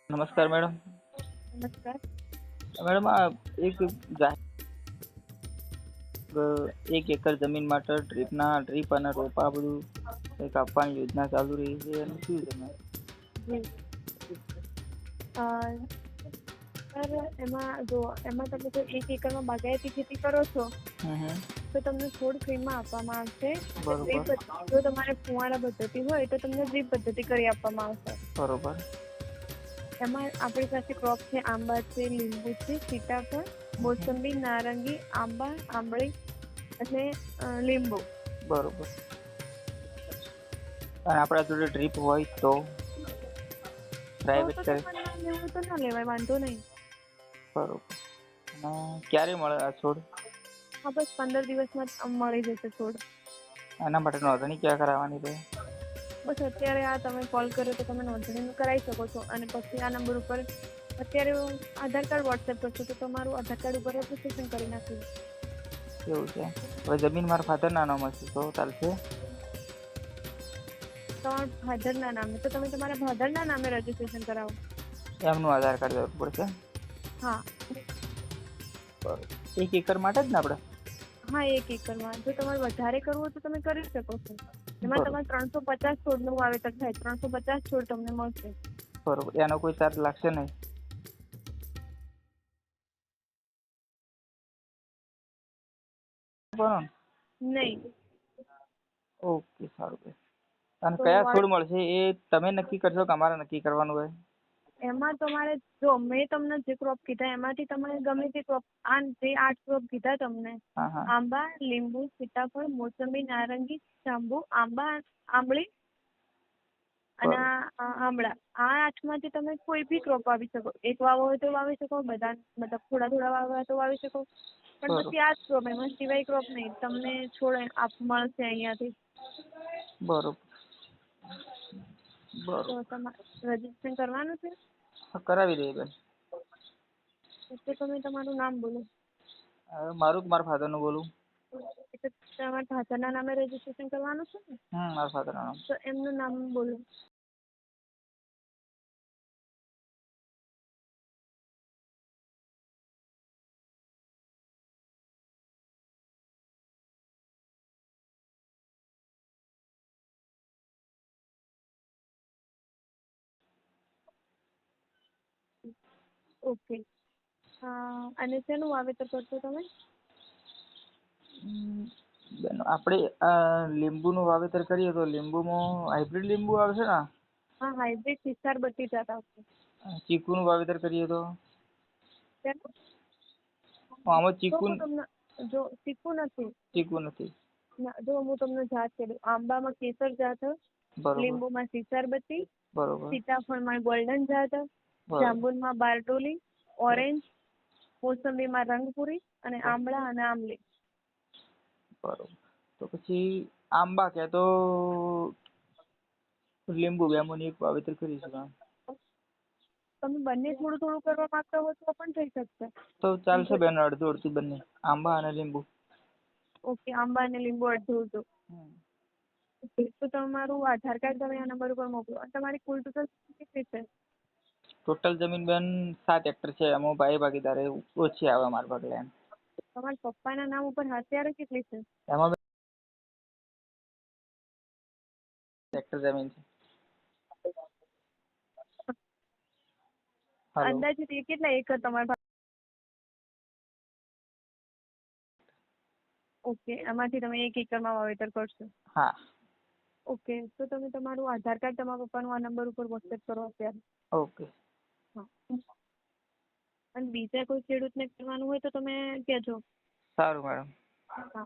નમસ્કાર મેડમ. નમસ્કાર. મેડમ આ એક એક એકર જમીન માટે ડ્રીપ અને રોપા બધું કંઈક આપવાની યોજના ચાલુ રહી છે એનું શું છે મેમ? જી. સર એમાં તમે જો 1 એકરમાં બાગાયતી ખેતી કરો છો હમ. તો તમને છોડ ફ્રીમાં આપવામાં આવશે. બરોબર. જો તમારે ફુવારા પદ્ધતિ હોય તો તમને ડ્રીપ પદ્ધતિ કરી આપવામાં આવશે. બરોબર. એમાં આપણી પાસે ક્રોપ છે, આંબા છે, લીંબુ છે, સીતાફળ, મોસંબી, નારંગી, આંબા, આંબળી અને લીંબુ. બરોબર. અને આપણા જોડે ડ્રીપ હોય તો પ્રાઇવેટ કરે. તમારે ના લેવું તો ના લેવાય, વાંધો નહીં. બરોબર. અને ક્યારે મળે આ છોડ? હા, બસ 15 દિવસમાં મળી જશે છોડ. એના માટે નોંધણી ક્યાં કરાવવાની રહે? બસ અત્યારે આ તમે કોલ કર્યો તો તમે નોંધણી કરાવી શકો છો. અને પછી આ નંબર ઉપર અત્યારે આધાર કાર્ડ વોટ્સએપ કરશો તો તમારું આધાર કાર્ડ ઉપર રજીસ્ટ્રેશન કરી નાખ્યું. એવું છે. હવે જમીન મારા ફાધરના નામ હશે તો ચાલશે? તમારા ફાધરના નામે તો તમે તમારા ફાધરના નામે રજીસ્ટ્રેશન કરાવો. એમનું આધાર કાર્ડ જરૂર પડશે? હા. બરોબર. 1 એકર માટે જ ને આપણે? હા, 1 એકરમાં. જો તમારે વધારે કરવું હોય તો તમે કરી શકો છો. એમાં બરોબર. તમારે 350 છોડનું વાવેતર થાય. 350 છોડ તમને મળશે. બરોબર. એનો કોઈ ચાર્જ લાગશે નહીં? બરોબર. નહીં. ઓકે, સારું. અને તો કયા છોડ મળશે એ તમે નક્કી કરશો કે અમારે નક્કી કરવાનું હોય? એમાં તમારે જો મેં તમને જે ક્રોપ કીધા એમાંથી તમારે ગમે તે ક્રોપ, જે 8 ક્રોપ કીધા તમને, હા હા. આંબા, લીંબુ, સીતાફળ, મોસંબી, નારંગી, જાંબુ, આંબા, આંબળી અને બરોબર. આમળા, આ 8માંથી તમે કોઈ બી ક્રોપ વાવી શકો. એક વાવો હોય તો વાવી શકો, બધા મતલબ થોડા થોડા વાવવા હોય તો વાવી શકો. પણ બરોબર. પછી આ જ ક્રોપ, એમાં સિવાય ક્રોપ નહીં. તમને છોડ મળશે અહીંયાથી. બરોબર. તો બરોબર. તમારે રજીસ્ટ્રેશન કરવાનું છે? કરાવી દઈએ બેન. તો તમે તમારું નામ બોલો. મારું કે મારા ફાધરનું બોલું? એટલે તમારા ફાધરના નામે રજીસ્ટ્રેશન કરવાનું છે ને? મારા ફાધરનું નામ. તો એમનું નામ બોલો. ઓકે. અને શેનું વાવેતર કરશો તમે? બેન આપણે લીંબુનું વાવેતર કરીએ તો લીંબુમાં હાઇબ્રિડ લીંબુ આવશે ને? હા, હાઇબ્રિડ સિતાર બત્તી જાત આવશે. ચીકુનું વાવેતર કરીએ તો? શેનું? આમાં જો ચીકુ હું તમને જો ચીકુ નથી. ચીકુ નથી. જો હું તમને જાત કહી દઉં. આંબામાં કેસર જાત, બરોબર. લીંબુમાં સિતારબત્તી, બરોબર. સીતાફળમાં ગોલ્ડન જાત, બરોબર. જાંબુમાં બારડોલી, ઓરેન્જ, મોસંબીમાં રંગપુરી અને આમળા અને આંબલી. બરોબર. તો પછી આંબા કે તો લીંબુ બેમાંથી એક વાવેતર કરીશું. તમે બંને થોડું થોડું કરવા માંગતા હો તો પણ થઈ શકશે. તો પણ ચાલશે જો બેન, અડધું અડધું બંને, આંબા અને લીંબુ. ઓકે, આંબા અને લીંબુ અડધું અડધું. ઓકે, તો તમારું આધાર કાર્ડ તમે આ નંબર ઉપર મોકલો. અને તમારી કુલ ટોટલ કેટલી છે? ટોટલ જમીન બેન 7 હેક્ટર છે. એમાં ભાઈ ભાગીદારી ઓછી આવે અમારા ભાગલે એમ. તમારા પપ્પાના નામ ઉપર અત્યારે કેટલી છે? એમાં હેક્ટર જમીન છે. હલો. અંદાજિત કેટલા એકર તમારા? ઓકે, એમાંથી તમે 1 એકરમાં વાવેતર કરશો? હા. ઓકે, તો તમે તમારું આધાર કાર્ડ તમારા પપ્પાનું આ નંબર ઉપર વોટ્સએપ કરો અત્યારે. ઓકે. હા. અને બીજા કોઈ ખેડૂતને કરવાનું હોય તો તમે કહેજો. સારું મેડમ. હા.